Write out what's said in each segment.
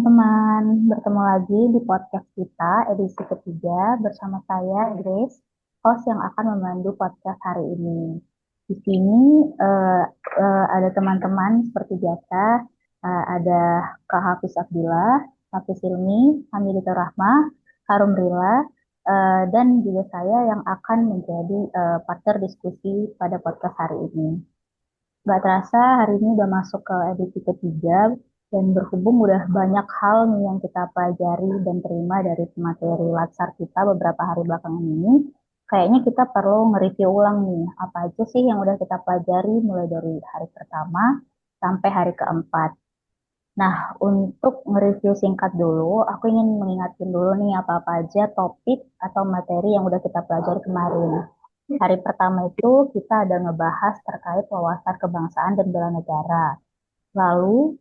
teman-teman, bertemu lagi di podcast kita edisi ketiga bersama saya Grace, host yang akan memandu podcast hari ini. Di sini eh, ada teman-teman seperti biasa, ada Kak Hafiz Abdillah, Hafiz Ilmi, Hamidatul Rahmah, Harum Rila, dan juga saya yang akan menjadi partner diskusi pada podcast hari ini. Gak terasa hari ini udah masuk ke edisi ketiga dan berhubung udah banyak hal nih yang kita pelajari dan terima dari materi latsar kita beberapa hari belakangan ini. Kayaknya kita perlu nge-review ulang nih, apa aja sih yang udah kita pelajari mulai dari hari pertama sampai hari keempat. Nah, untuk nge-review singkat dulu, aku ingin mengingatkan dulu nih apa-apa aja topik atau materi yang udah kita pelajari kemarin. Hari pertama itu kita ada ngebahas terkait wawasan kebangsaan dan bela negara. Lalu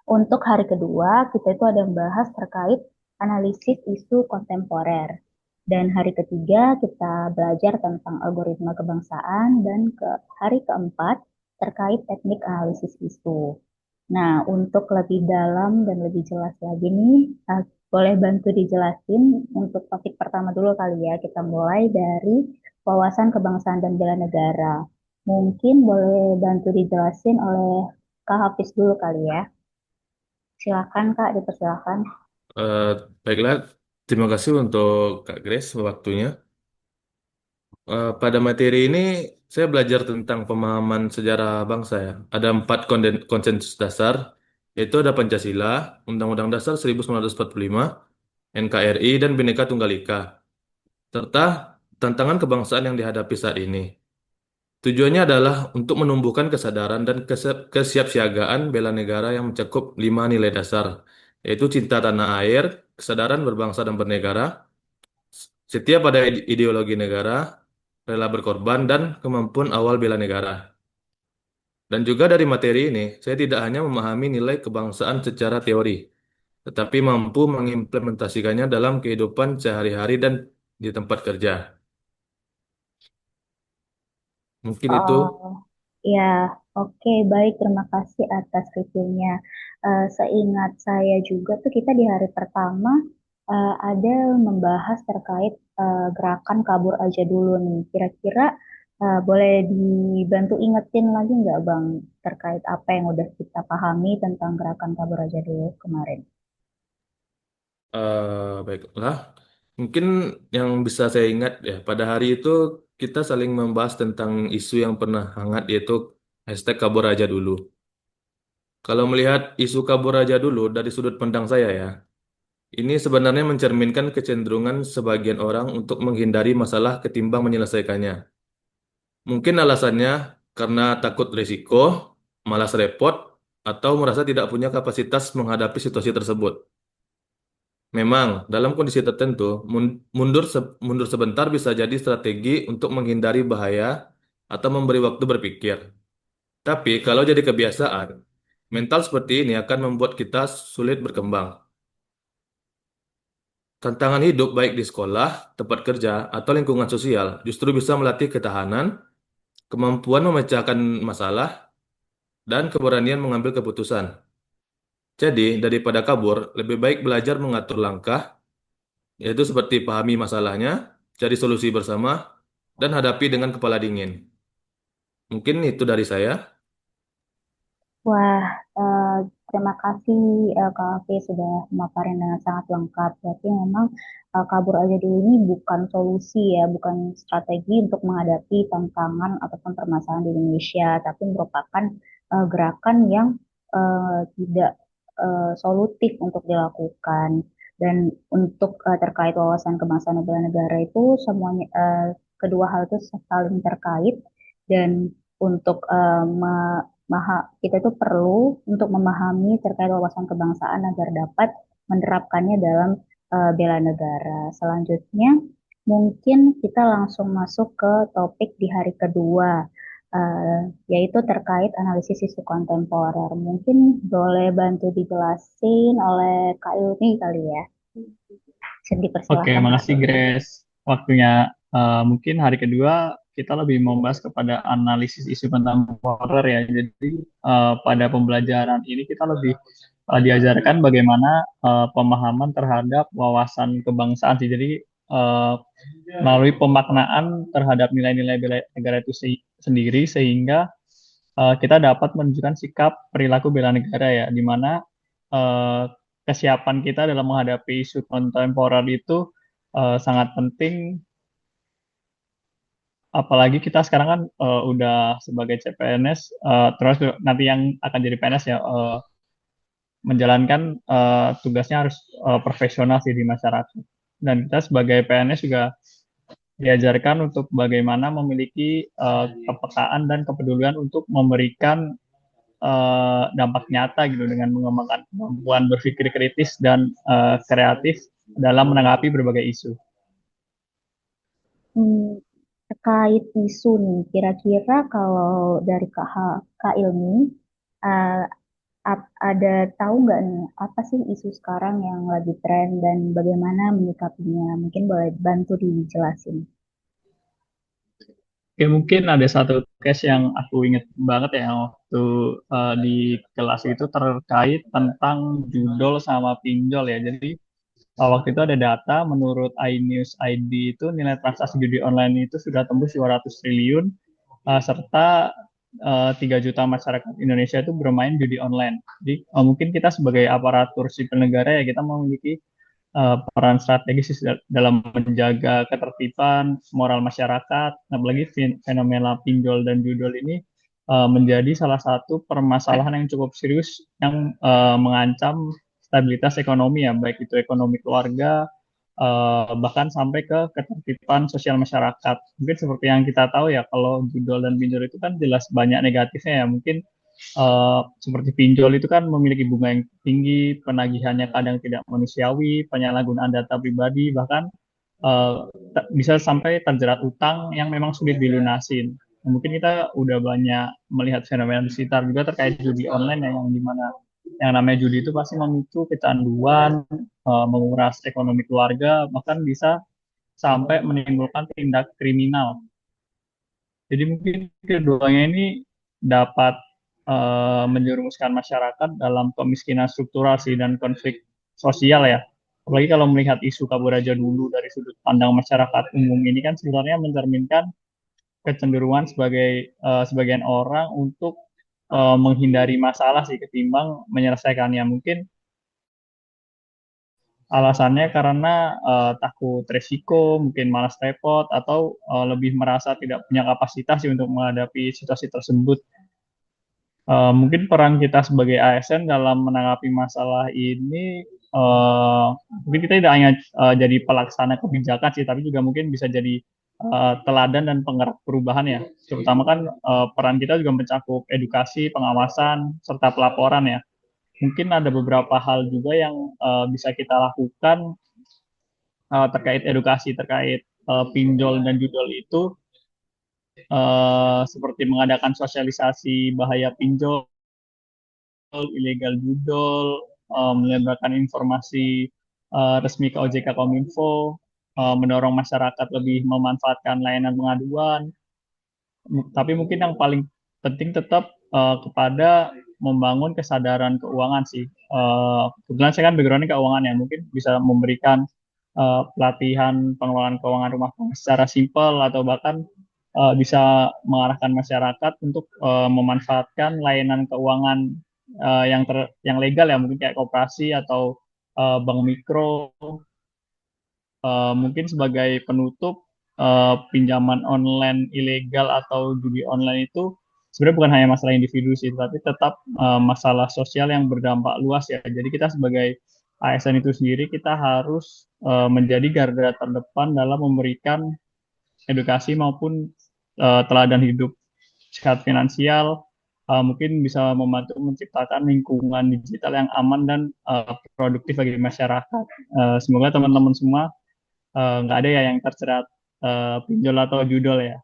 untuk hari kedua kita itu ada membahas terkait analisis isu kontemporer. Dan hari ketiga kita belajar tentang algoritma kebangsaan dan ke hari keempat terkait teknik analisis isu. Nah, untuk lebih dalam dan lebih jelas lagi nih, boleh bantu dijelasin untuk topik pertama dulu kali ya. Kita mulai dari wawasan kebangsaan dan bela negara. Mungkin boleh bantu dijelasin oleh Kak Hafiz dulu kali ya. Silakan Kak, dipersilakan. Eh, Baiklah, terima kasih untuk Kak Grace waktunya. Pada materi ini saya belajar tentang pemahaman sejarah bangsa ya. Ada empat konsensus dasar, yaitu ada Pancasila, Undang-Undang Dasar 1945, NKRI, dan Bhinneka Tunggal Ika, serta tantangan kebangsaan yang dihadapi saat ini. Tujuannya adalah untuk menumbuhkan kesadaran dan kesiapsiagaan bela negara yang mencakup lima nilai dasar, yaitu cinta tanah air, kesadaran berbangsa dan bernegara, setia pada ideologi negara, rela berkorban, dan kemampuan awal bela negara. Dan juga dari materi ini, saya tidak hanya memahami nilai kebangsaan secara teori, tetapi mampu mengimplementasikannya dalam kehidupan sehari-hari dan di tempat kerja. Mungkin itu. Oh, ya, oke, baik. Terima kasih atas reviewnya. Seingat saya juga tuh kita di hari pertama ada membahas terkait gerakan kabur aja dulu nih. Kira-kira boleh dibantu ingetin lagi nggak Bang terkait apa yang udah kita pahami tentang gerakan kabur aja dulu kemarin? Baiklah, mungkin yang bisa saya ingat ya, pada hari itu kita saling membahas tentang isu yang pernah hangat yaitu hashtag kabur aja dulu. Kalau melihat isu kabur aja dulu dari sudut pandang saya ya, ini sebenarnya mencerminkan kecenderungan sebagian orang untuk menghindari masalah ketimbang menyelesaikannya. Mungkin alasannya karena takut risiko, malas repot, atau merasa tidak punya kapasitas menghadapi situasi tersebut. Memang, dalam kondisi tertentu, mundur sebentar bisa jadi strategi untuk menghindari bahaya atau memberi waktu berpikir. Tapi kalau jadi kebiasaan, mental seperti ini akan membuat kita sulit berkembang. Tantangan hidup baik di sekolah, tempat kerja, atau lingkungan sosial justru bisa melatih ketahanan, kemampuan memecahkan masalah, dan keberanian mengambil keputusan. Jadi, daripada kabur, lebih baik belajar mengatur langkah, yaitu seperti pahami masalahnya, cari solusi bersama, dan hadapi dengan kepala dingin. Mungkin itu dari saya. Wah, eh, terima kasih Kak Alfi sudah memaparin dengan sangat lengkap. Berarti memang kabur aja dulu ini bukan solusi ya, bukan strategi untuk menghadapi tantangan ataupun permasalahan di Indonesia, tapi merupakan gerakan yang tidak solutif untuk dilakukan. Dan untuk terkait wawasan kebangsaan dan bela negara itu semuanya kedua hal itu saling terkait dan untuk kita itu perlu untuk memahami terkait wawasan kebangsaan agar dapat menerapkannya dalam bela negara. Selanjutnya, mungkin kita langsung masuk ke topik di hari kedua, yaitu terkait analisis isu kontemporer. Mungkin boleh bantu dijelasin oleh Kak Ilmi kali ya. Bisa Oke, dipersilahkan Kak. makasih Grace. Waktunya mungkin hari kedua kita lebih membahas kepada analisis isu kontemporer ya. Jadi pada pembelajaran ini kita lebih diajarkan bagaimana pemahaman terhadap wawasan kebangsaan sih. Jadi eh, melalui pemaknaan terhadap nilai-nilai bela negara itu sendiri sehingga kita dapat menunjukkan sikap perilaku bela negara ya, di mana eh, kesiapan kita dalam menghadapi isu kontemporer itu sangat penting. Apalagi kita sekarang kan udah sebagai CPNS, terus nanti yang akan jadi PNS ya, menjalankan tugasnya harus profesional sih di masyarakat. Dan kita sebagai PNS juga diajarkan untuk bagaimana memiliki kepekaan dan kepedulian untuk memberikan dampak nyata gitu dengan mengembangkan kemampuan berpikir kritis dan kreatif dalam menanggapi berbagai isu. Hmm, terkait isu nih, kira-kira kalau dari Kak Ilmi, uh, ada tahu nggak nih apa sih isu sekarang yang lagi tren dan bagaimana menyikapinya? Mungkin boleh bantu dijelasin. Oke, mungkin ada satu case yang aku inget banget ya waktu di kelas itu terkait tentang judol sama pinjol ya. Jadi waktu itu ada data menurut iNews ID itu nilai transaksi judi online itu sudah tembus 200 triliun serta 3 juta masyarakat Indonesia itu bermain judi online. Jadi mungkin kita sebagai aparatur sipil negara ya kita memiliki peran strategis dalam menjaga ketertiban moral masyarakat. Apalagi fenomena pinjol dan judol ini menjadi salah satu permasalahan yang cukup serius yang mengancam stabilitas ekonomi ya, baik itu ekonomi keluarga, bahkan sampai ke ketertiban sosial masyarakat. Mungkin seperti yang kita tahu ya, kalau judol dan pinjol itu kan jelas banyak negatifnya ya. Mungkin seperti pinjol itu kan memiliki bunga yang tinggi, penagihannya kadang tidak manusiawi, penyalahgunaan data pribadi, bahkan eh, bisa sampai terjerat utang yang memang sulit dilunasin. Nah, mungkin kita udah banyak melihat fenomena di sekitar juga terkait judi online ya, yang dimana yang namanya judi itu pasti memicu kecanduan, menguras ekonomi keluarga, bahkan bisa sampai menimbulkan tindak kriminal. Jadi mungkin keduanya ini dapat menjerumuskan masyarakat dalam kemiskinan struktural sih dan konflik sosial ya. Apalagi kalau melihat isu kabur aja dulu dari sudut pandang masyarakat umum ini kan sebenarnya mencerminkan kecenderungan sebagian orang untuk menghindari masalah sih ketimbang menyelesaikannya. Mungkin alasannya karena takut resiko, mungkin malas repot, atau lebih merasa tidak punya kapasitas sih untuk menghadapi situasi tersebut. Mungkin peran kita sebagai ASN dalam menanggapi masalah ini, mungkin kita tidak hanya jadi pelaksana kebijakan sih, tapi juga mungkin bisa jadi teladan dan penggerak perubahan ya. Terutama kan peran kita juga mencakup edukasi, pengawasan, serta pelaporan ya. Mungkin ada beberapa hal juga yang bisa kita lakukan terkait edukasi terkait pinjol dan judol itu seperti mengadakan sosialisasi bahaya pinjol, ilegal judol, menyebarkan informasi resmi ke OJK Kominfo, mendorong masyarakat lebih memanfaatkan layanan pengaduan. Tapi mungkin yang paling penting tetap kepada membangun kesadaran keuangan sih. Kebetulan saya kan backgroundnya keuangan ya, mungkin bisa memberikan pelatihan pengelolaan keuangan rumah tangga secara simpel atau bahkan bisa mengarahkan masyarakat untuk memanfaatkan layanan keuangan yang legal ya, mungkin kayak koperasi atau bank mikro. Mungkin sebagai penutup, pinjaman online ilegal atau judi online itu sebenarnya bukan hanya masalah individu sih, tapi tetap masalah sosial yang berdampak luas ya. Jadi kita sebagai ASN itu sendiri kita harus menjadi garda terdepan dalam memberikan edukasi maupun teladan hidup sehat finansial, mungkin bisa membantu menciptakan lingkungan digital yang aman dan produktif bagi masyarakat. Semoga teman-teman semua nggak ada ya yang terjerat pinjol atau judol ya.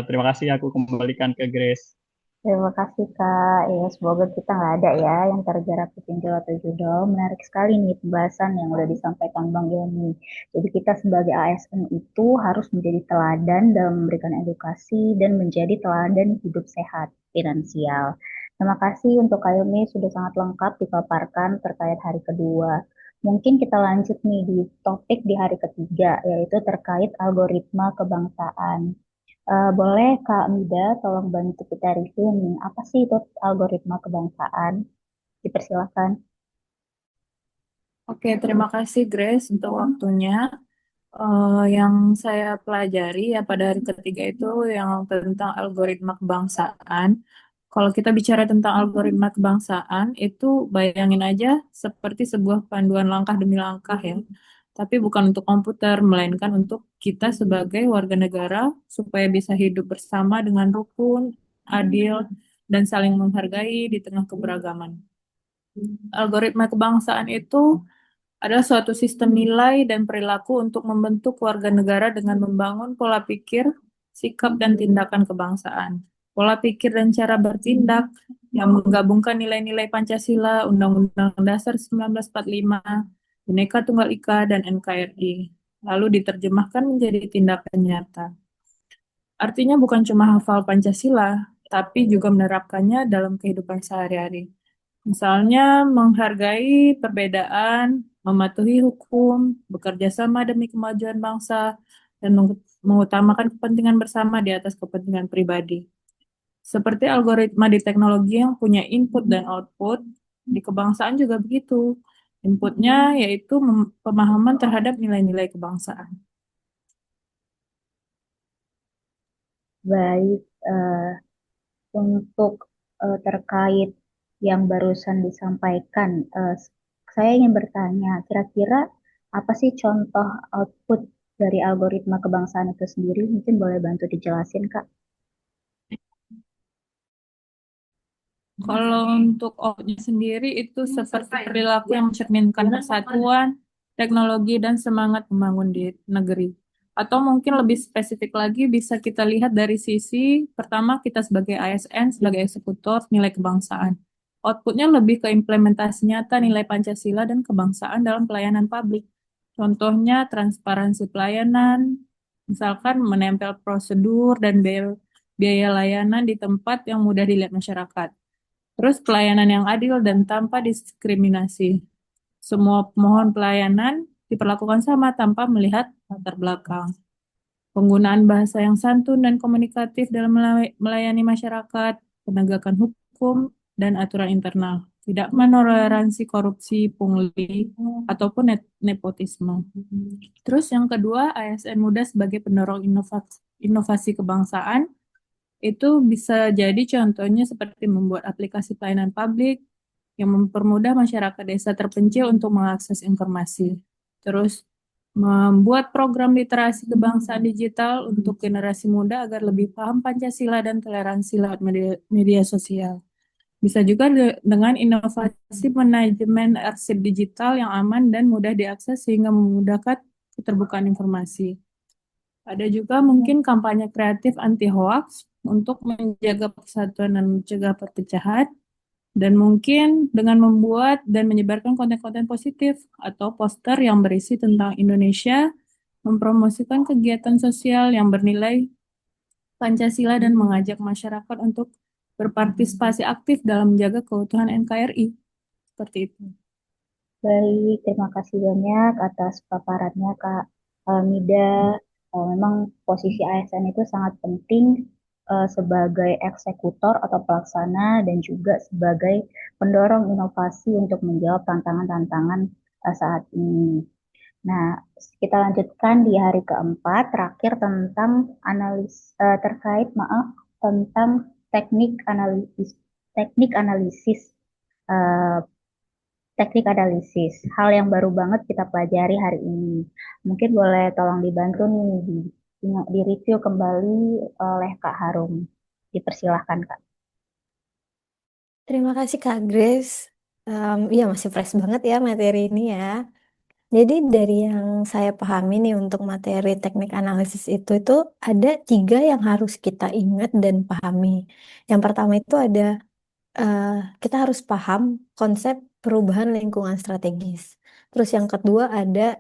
Terima kasih, aku kembalikan ke Grace. Terima kasih Kak. Ya, semoga kita nggak ada ya yang terjerat petinjau atau judol. Menarik sekali nih pembahasan yang udah disampaikan Bang Yoni. Jadi kita sebagai ASN itu harus menjadi teladan dalam memberikan edukasi dan menjadi teladan hidup sehat finansial. Terima kasih untuk Kak Yumi sudah sangat lengkap dipaparkan terkait hari kedua. Mungkin kita lanjut nih di topik di hari ketiga, yaitu terkait algoritma kebangsaan. Boleh Kak Mida tolong bantu kita review nih, apa sih itu algoritma kebangsaan? Dipersilakan. Oke, terima kasih Grace untuk waktunya. Yang saya pelajari ya pada hari ketiga itu yang tentang algoritma kebangsaan. Kalau kita bicara tentang algoritma kebangsaan, itu bayangin aja seperti sebuah panduan langkah demi langkah ya. Tapi bukan untuk komputer, melainkan untuk kita sebagai warga negara supaya bisa hidup bersama dengan rukun, adil, dan saling menghargai di tengah keberagaman. Algoritma kebangsaan itu adalah suatu sistem nilai dan perilaku untuk membentuk warga negara dengan membangun pola pikir, sikap, dan tindakan kebangsaan. Pola pikir dan cara bertindak yang menggabungkan nilai-nilai Pancasila, Undang-Undang Dasar 1945, Bhinneka Tunggal Ika, dan NKRI, lalu diterjemahkan menjadi tindakan nyata. Artinya bukan cuma hafal Pancasila, tapi juga menerapkannya dalam kehidupan sehari-hari. Misalnya menghargai perbedaan, mematuhi hukum, bekerja sama demi kemajuan bangsa, dan mengutamakan kepentingan bersama di atas kepentingan pribadi. Seperti algoritma di teknologi yang punya input dan output, di kebangsaan juga begitu. Inputnya yaitu pemahaman terhadap nilai-nilai kebangsaan. Baik, untuk terkait yang barusan disampaikan, saya ingin bertanya, kira-kira apa sih contoh output dari algoritma kebangsaan itu sendiri? Mungkin boleh bantu dijelasin, Kak? Kalau untuk outputnya sendiri itu seperti perilaku yang mencerminkan persatuan, teknologi, dan semangat membangun di negeri. Atau mungkin lebih spesifik lagi bisa kita lihat dari sisi pertama kita sebagai ASN, sebagai eksekutor nilai kebangsaan. Outputnya lebih ke implementasi nyata nilai Pancasila dan kebangsaan dalam pelayanan publik. Contohnya transparansi pelayanan, misalkan menempel prosedur dan biaya layanan di tempat yang mudah dilihat masyarakat. Terus pelayanan yang adil dan tanpa diskriminasi. Semua pemohon pelayanan diperlakukan sama tanpa melihat latar belakang. Penggunaan bahasa yang santun dan komunikatif dalam melayani masyarakat, penegakan hukum, dan aturan internal. Tidak menoleransi korupsi, pungli, ataupun nepotisme. Terus yang kedua, ASN muda sebagai pendorong inovasi kebangsaan itu bisa jadi contohnya seperti membuat aplikasi pelayanan publik yang mempermudah masyarakat desa terpencil untuk mengakses informasi. Terus membuat program literasi kebangsaan digital untuk generasi muda agar lebih paham Pancasila dan toleransi lewat media sosial. Bisa juga dengan inovasi manajemen arsip digital yang aman dan mudah diakses sehingga memudahkan keterbukaan informasi. Ada juga mungkin kampanye kreatif anti hoax untuk menjaga persatuan dan mencegah perpecahan. Dan mungkin dengan membuat dan menyebarkan konten-konten positif atau poster yang berisi tentang Indonesia, mempromosikan kegiatan sosial yang bernilai Pancasila dan mengajak masyarakat untuk berpartisipasi aktif dalam menjaga keutuhan NKRI. Seperti itu. Baik, terima kasih banyak atas paparannya, Kak Mida. Memang posisi ASN itu sangat penting sebagai eksekutor atau pelaksana dan juga sebagai pendorong inovasi untuk menjawab tantangan-tantangan saat ini. Nah, kita lanjutkan di hari keempat, terakhir tentang terkait, maaf, tentang teknik analisis eh, teknik analisis, hal yang baru banget kita pelajari hari ini. Mungkin boleh tolong dibantu nih di review kembali oleh Kak Harum. Dipersilahkan, Kak. Terima kasih Kak Grace. Iya masih fresh banget ya materi ini ya. Jadi dari yang saya pahami nih untuk materi teknik analisis itu ada 3 yang harus kita ingat dan pahami. Yang pertama itu ada eh, kita harus paham konsep perubahan lingkungan strategis. Terus yang kedua ada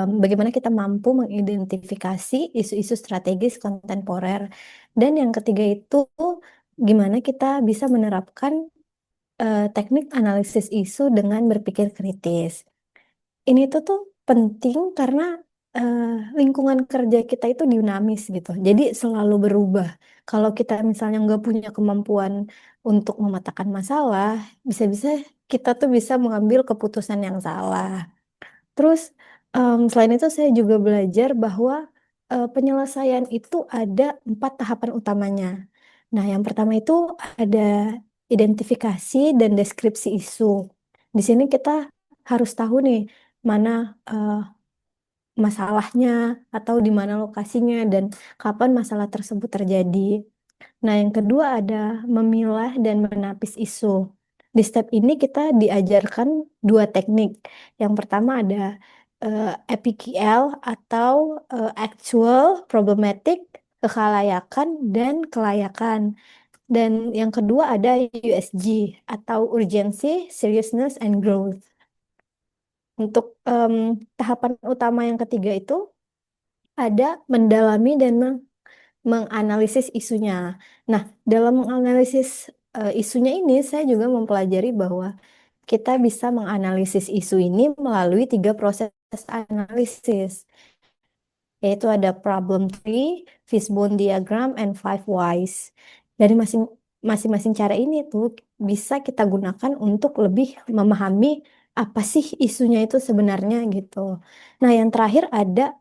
bagaimana kita mampu mengidentifikasi isu-isu strategis kontemporer. Dan yang ketiga itu gimana kita bisa menerapkan teknik analisis isu dengan berpikir kritis. Ini tuh penting karena lingkungan kerja kita itu dinamis gitu. Jadi selalu berubah. Kalau kita misalnya nggak punya kemampuan untuk memetakan masalah, bisa-bisa kita tuh bisa mengambil keputusan yang salah. Terus selain itu saya juga belajar bahwa penyelesaian itu ada 4 tahapan utamanya. Nah, yang pertama itu ada identifikasi dan deskripsi isu. Di sini kita harus tahu nih mana masalahnya atau di mana lokasinya dan kapan masalah tersebut terjadi. Nah, yang kedua ada memilah dan menapis isu. Di step ini kita diajarkan 2 teknik. Yang pertama ada APQL atau Actual, Problematic, Kekhalayakan, dan Kelayakan. Dan yang kedua ada USG atau Urgency, Seriousness, and Growth. Untuk tahapan utama yang ketiga itu ada mendalami dan menganalisis isunya. Nah, dalam menganalisis isunya ini, saya juga mempelajari bahwa kita bisa menganalisis isu ini melalui 3 proses analisis, yaitu ada problem tree, fishbone diagram, and 5 whys. Dari masing-masing cara ini tuh bisa kita gunakan untuk lebih memahami apa sih isunya itu sebenarnya gitu. Nah, yang terakhir ada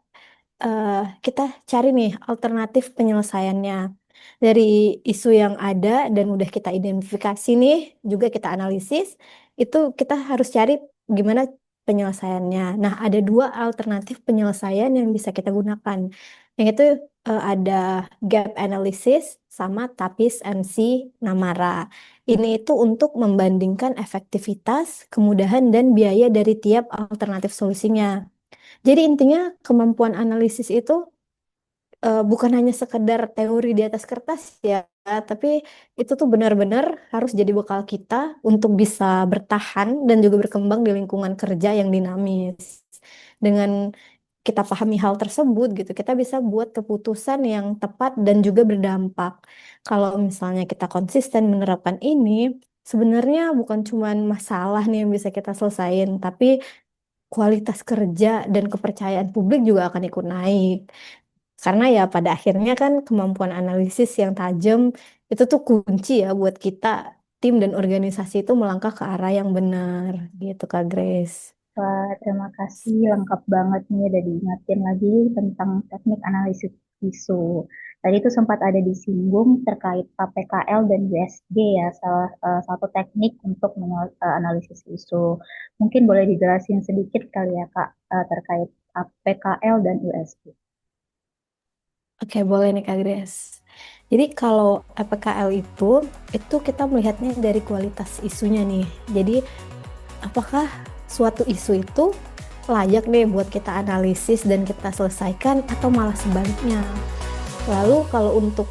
eh, kita cari nih alternatif penyelesaiannya. Dari isu yang ada dan udah kita identifikasi nih, juga kita analisis, itu kita harus cari gimana penyelesaiannya. Nah, ada 2 alternatif penyelesaian yang bisa kita gunakan. Yang itu ada gap analysis sama Tapis MC Namara. Ini itu untuk membandingkan efektivitas, kemudahan, dan biaya dari tiap alternatif solusinya. Jadi intinya kemampuan analisis itu bukan hanya sekedar teori di atas kertas ya, tapi itu tuh benar-benar harus jadi bekal kita untuk bisa bertahan dan juga berkembang di lingkungan kerja yang dinamis. Dengan kita pahami hal tersebut gitu, kita bisa buat keputusan yang tepat dan juga berdampak. Kalau misalnya kita konsisten menerapkan ini, sebenarnya bukan cuma masalah nih yang bisa kita selesain, tapi kualitas kerja dan kepercayaan publik juga akan ikut naik. Karena ya pada akhirnya kan kemampuan analisis yang tajam itu tuh kunci ya buat kita tim dan organisasi itu melangkah ke arah yang benar gitu Kak Grace. Wah, terima kasih. Lengkap banget nih, udah diingatin lagi tentang teknik analisis isu. Tadi itu sempat ada disinggung terkait KPKL dan USG ya, salah satu teknik untuk analisis isu. Mungkin boleh dijelasin sedikit kali ya Kak, terkait KPKL dan USG. Oke, boleh nih Kak Grace. Jadi kalau APKL itu kita melihatnya dari kualitas isunya nih. Jadi apakah suatu isu itu layak nih buat kita analisis dan kita selesaikan atau malah sebaliknya. Lalu kalau untuk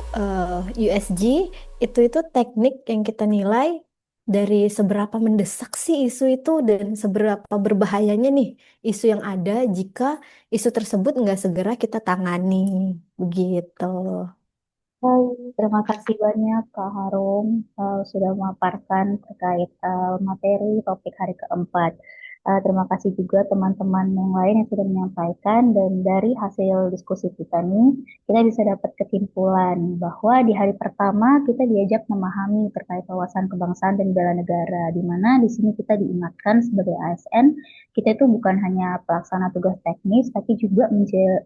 USG itu teknik yang kita nilai dari seberapa mendesak sih isu itu dan seberapa berbahayanya nih isu yang ada jika isu tersebut nggak segera kita tangani begitu. Baik, terima kasih banyak Kak Harum sudah memaparkan terkait materi topik hari keempat. Terima kasih juga teman-teman yang lain yang sudah menyampaikan dan dari hasil diskusi kita nih, kita bisa dapat kesimpulan bahwa di hari pertama kita diajak memahami terkait wawasan kebangsaan dan bela negara, di mana di sini kita diingatkan sebagai ASN, kita itu bukan hanya pelaksana tugas teknis, tapi juga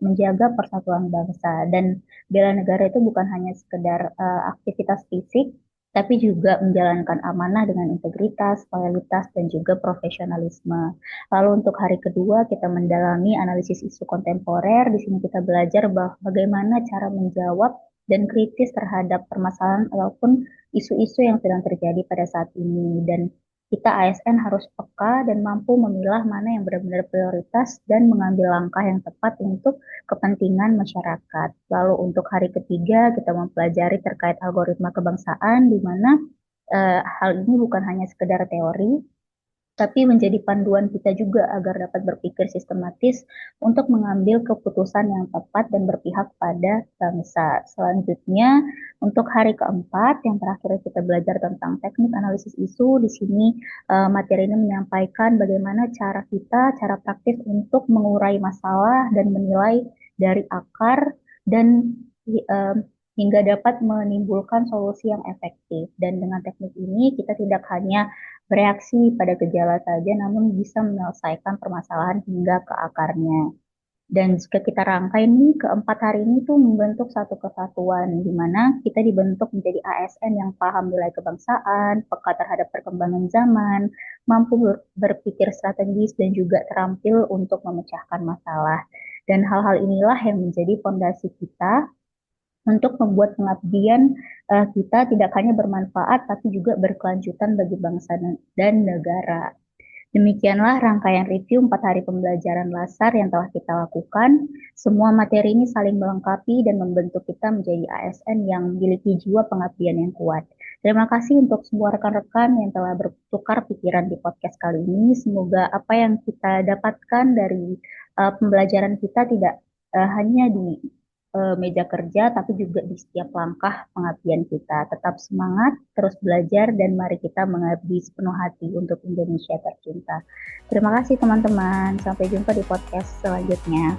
menjaga persatuan bangsa dan bela negara itu bukan hanya sekedar aktivitas fisik, tapi juga menjalankan amanah dengan integritas, loyalitas, dan juga profesionalisme. Lalu untuk hari kedua kita mendalami analisis isu kontemporer. Di sini kita belajar bahwa bagaimana cara menjawab dan kritis terhadap permasalahan ataupun isu-isu yang sedang terjadi pada saat ini. Dan kita ASN harus peka dan mampu memilah mana yang benar-benar prioritas dan mengambil langkah yang tepat untuk kepentingan masyarakat. Lalu untuk hari ketiga kita mempelajari terkait algoritma kebangsaan di mana hal ini bukan hanya sekedar teori, tapi menjadi panduan kita juga agar dapat berpikir sistematis untuk mengambil keputusan yang tepat dan berpihak pada bangsa. Selanjutnya, untuk hari keempat, yang terakhir kita belajar tentang teknik analisis isu. Di sini materi ini menyampaikan bagaimana cara praktis untuk mengurai masalah dan menilai dari akar dan hingga dapat menimbulkan solusi yang efektif. Dan dengan teknik ini kita tidak hanya bereaksi pada gejala saja, namun bisa menyelesaikan permasalahan hingga ke akarnya. Dan jika kita rangkai nih, keempat hari ini tuh membentuk satu kesatuan, di mana kita dibentuk menjadi ASN yang paham nilai kebangsaan, peka terhadap perkembangan zaman, mampu berpikir strategis, dan juga terampil untuk memecahkan masalah. Dan hal-hal inilah yang menjadi fondasi kita untuk membuat pengabdian kita tidak hanya bermanfaat, tapi juga berkelanjutan bagi bangsa dan negara. Demikianlah rangkaian review 4 hari pembelajaran LASAR yang telah kita lakukan. Semua materi ini saling melengkapi dan membentuk kita menjadi ASN yang memiliki jiwa pengabdian yang kuat. Terima kasih untuk semua rekan-rekan yang telah bertukar pikiran di podcast kali ini. Semoga apa yang kita dapatkan dari pembelajaran kita tidak hanya di meja kerja, tapi juga di setiap langkah pengabdian kita. Tetap semangat, terus belajar, dan mari kita mengabdi sepenuh hati untuk Indonesia tercinta. Terima kasih teman-teman, sampai jumpa di podcast selanjutnya.